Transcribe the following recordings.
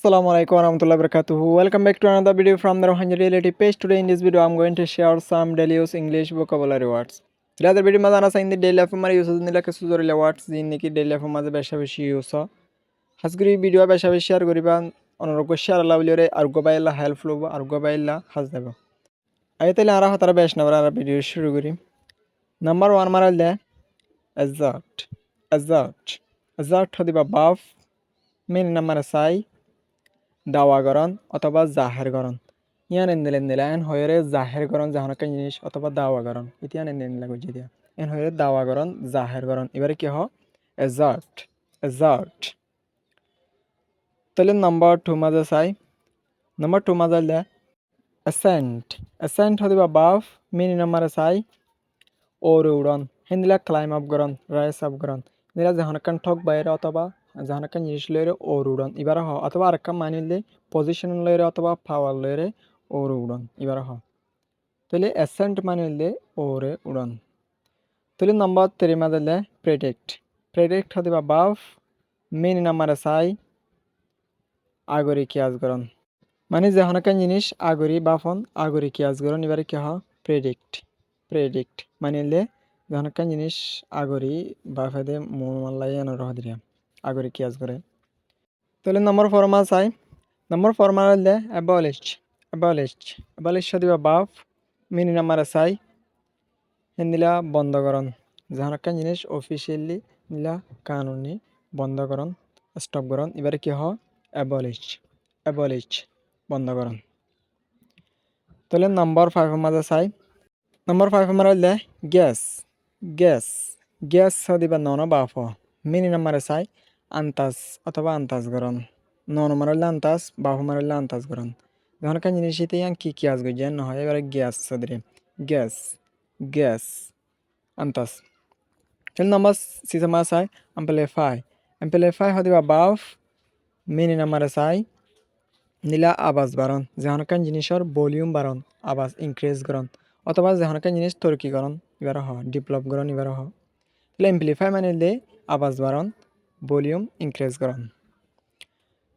Assalamualaikum warahmatullahi wabarakatuh. Welcome back to another video from the Rohingya Reality page. Today in this video, I'm going to share some daily use English vocabulary words. Today video mazana sa indi daily life mari use nila ke suzorila words in ki daily life maze besha beshi use. Hasgri video besha beshi share goriba onoroko share la bilore argo bayla helpful hobo argo bayla hasdebo. Ayetele ara hatara besh na ara video shuru gori. Number 1 maral de exert. Exert. Exert hodiba buff mean number sai দাওয়াগরণ অথবা জাহেরগরণ ইয়ান এন্দেলেন দিলা N হয়রে জাহেরগরণ জাহানকা জিনিস অথবা দাওয়াগরণ ইতিয়ান এন্দেলেন দিলা গজি দিয়া N হয়রে দাওয়াগরণ জাহেরগরণ এবারে কি হ এজার্ট এজার্ট তাহলে নাম্বার 2 মাঝে চাই নাম্বার 2 মাঝে দে অ্যাসেন্ট অ্যাসেন্ট হদিবা বাফ মিনি নাম্বার চাই ওরে উড়ন হিন্দিলা ক্লাইম আপ গরণ রাইস আপ গরণ দিলা জাহানকান ঠক বাইরে অথবা জাহানকান জিনিস লইরে ওর উড়ন এবার হ অথবা আরেকটা মানিলে পজিশন লইরে অথবা পাওয়ার লইরে ওর উড়ন এবার হ তাহলে অ্যাসেন্ট মানিলে ওরে উড়ন তাহলে নাম্বার 3 মাদালে প্রেডিক্ট প্রেডিক্ট হদিবা বাফ মিনি নাম্বার চাই আগরি কিয়াজ গরণ মানে জাহানকান জিনিস আগরি বাফন আগরি কিয়াজ গরণ এবারে কি হ প্রেডিক্ট প্রেডিক্ট মানিলে জাহানকান জিনিস আগরি বাফেদে মোমাল্লাই এন রহদিয়া আগরি কিয়াজ করে তাহলে নম্বর 4 মা চাই নম্বর 4 মারাল দে অ্যাবলিশ অ্যাবলিশ অ্যাবলিশ দিবা বাফ মিনি নাম্বার চাই হিন্দিলা বন্ধকরণ জাহানকান জিনিস অফিসিয়ালি নিলা কানুনি বন্ধকরণ স্টপ করণ এবারে কি হ অ্যাবলিশ অ্যাবলিশ বন্ধকরণ তাহলে নম্বর 5 মাঝে চাই নম্বর 5 মারাল দে গ্যাস গ্যাস গ্যাস দিবা নন বাফ মিনি নাম্বার চাই আন্তাজ অথবা আন্তাজ গরণ নন মারলে আন্তাজ বাহু মারলে আন্তাজ গরণ যখনকার জিনিসতে ইয়ান কি কিয়াজ গেন নহয় এবারে গ্যাস সদরে গ্যাস গ্যাস আন্তাজ চল নাম্বার 6 মা চাই এমপ্লিফাই এমপ্লিফাই হদিবা বাফ মিনি নাম্বার চাই নীলা আওয়াজ বাড়ন যখনকার জিনিসের ভলিউম বাড়ন আওয়াজ ইনক্রিজ করন অথবা যখনকার জিনিস তরকি করন এবার হ ডেভেলপ করন এবার হ তাহলে এমপ্লিফাই মানে দে আওয়াজ বাড়ন ভলিউম ইনক্রিজ করন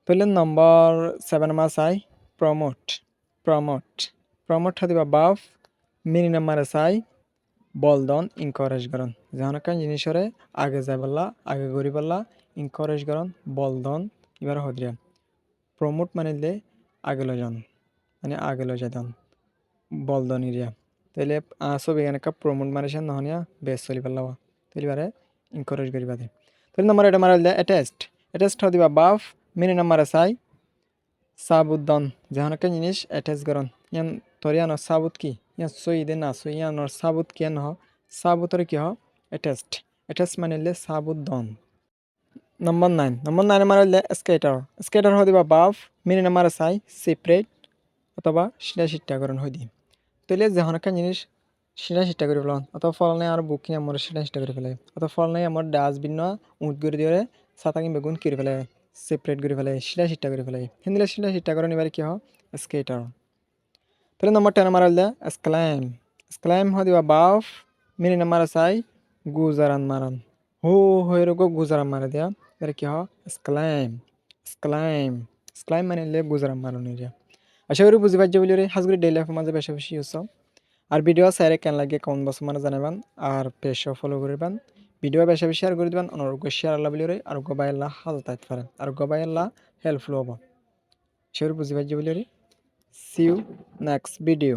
তাহলে নম্বর 7 মা চাই প্রমোট প্রমোট প্রমোট হদিবা বাফ মিনি নাম্বার চাই বলদন ইনকারেজ করন যখনকার জিনিসরে আগে যাই বললা আগে গড়ি বললা ইনকারেজ করন বলদন এবার হদিয়া প্রমোট মানে দে আগে লজন মানে আগে লজাদন বলদন এরিয়া তাহলে সব এখানে প্রমোট মানে সে নহনিয়া বেশ চলি পারলাম তাহলে এবারে ইনকারেজ করিবা দে তাহলে নম্বর 8 মারাল দে অ্যাটেস্ট অ্যাটেস্ট হদিবা বাফ মিনি নাম্বার চাই সাবুদ্দন যাহানকে জিনিস অ্যাটেচ করন ইয়ান তরিয়ানোর সাবুত কি ইয়ান সই দে না সই ইয়ানোর সাবুত কি ন সাবুতর কি হ অ্যাটেস্ট অ্যাটেচ মানিলে সাবুদ্দন নম্বর 9 নম্বর 9 মারিলে স্কেটার স্কেটার হদিবা বাফ মিনি নাম্বার চাই সেপারেট অথবা সিটা সিটা করন হইদি তাহলে যাহানকে জিনিস সিটা সিটা করে ফেলাম অথবা ফল নাই আর বুকিং আমার সিটা সিটা করে ফেলে অথবা ফল নাই আমার ডাস্টবিন উঠ করে দিয়ে সাতাকিং বেগুন করে ফেলে সেপারেট করে ফেলে সিটা সিটা করে ফেলে হিন্দিলে সিটা সিটা করেন এবার কি হয় স্কেটার তাহলে নম্বর 10 মারাল দে স্ক্লাইম স্ক্লাইম হদিবা বাফ মিনি নাম্বার চাই গুজারান মারান হো হয়ে রোগ গুজারান মারা দেয়া এবার কি হয় স্ক্লাইম স্ক্লাইম স্ক্লাইম মানে গুজারান মারান এরিয়া আশা করি বুঝি পাচ্ছি বলি রে হাজগুড়ি ডেইলি লাইফের মাঝে বেশি বেশি ইউজ আর ভিডিও সাইরে কেন লাগে কমেন্ট বক্স মানে জানাবেন আর পেজও ফলো করবেন ভিডিও বেশি বেশি শেয়ার করে দিবেন অনুরোধ শেয়ার আল্লাহ বলি রে আর গবাই আল্লাহ হাল তাইতে পারেন আর গবাই আল্লাহ হেল্পফুল হব সেও বুঝি পাচ্ছি বলি রে সি ইউ নেক্সট ভিডিও